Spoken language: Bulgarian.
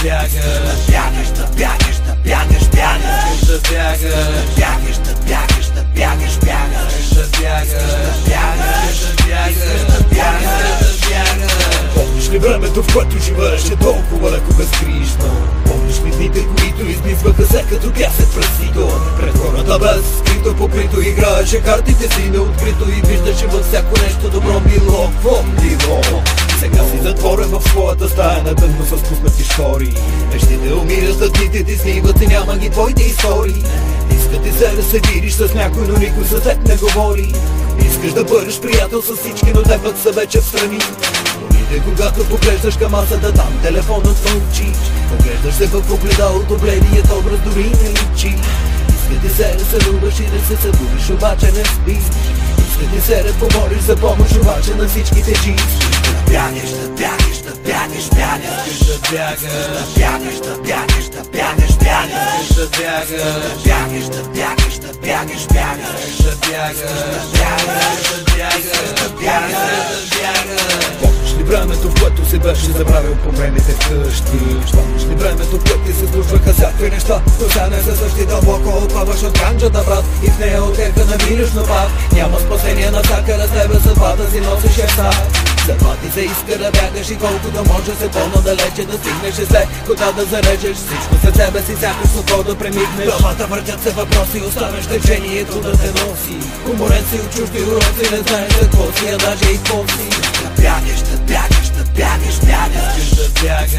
бягаш, бягаш, да бягаш, да бягаш, бягаш, да бягаш, бягаш, да бягаш, да бягаш, бягаш, да бягаш, бягаш, да бягаш, да бягаш, да бягаш. Помниш ли времето, в което живееше толкова леко безгрижно? Помниш ли дните, които измиваха се като пясък през сито? Пред хората без скрито покрито играеше картите си неоткрито и виждаше във всяко нещо добро било, какво било. Сега си затворен в своята стая на тъмно с пуснати штори. Нещите умират, а дните ти сливат и няма ги твоите истории. Иска ти се да се видиш с някой, но никой за теб не говори. Искаш да бъдеш приятел с всички, но те пък са вече встрани. Дните, когато поглеждаш към масата, там телефонът мълчи. Поглеждаш се в огледалото, бледият образ дори не личи. Иска ти се да се любиш и да се събудиш, обаче не спиш. Иска ти се да помолиш за помощ, обаче на всичките чист. Да бягаш, да бягаш, да бягаш, бягаш, да бягаш, да бягаш, да бягаш, да бягаш, бягаш, да бягаш, бягаш, да бягаш, да бягаш, бягаш, да бягаш, да бягаш, да бягаш, да бягаш. Помниш ли времето, в което си беше забравил проблемите вкъщи? Помниш ли времето, в което ти се случваха всякакви неща, но сега не са същи, дълбоко отпаваш от канджата, брат, и в нея отека намираш напад. Няма спасение навсякъде, тебе съдбата си носиш еса. Затова ти се иска да бягаш и колкото може се по-надалече да стигнеш и след кота да зарежеш всичко след себе си, всяко слово да премигнеш. Главата въртят се въпроси, оставяш течението да те носи. Уморен си от чужди уроци, не знаеш какво си, а даже и какво си. Да бягаш, да бягаш, да бягаш, бягаш, да бягаш,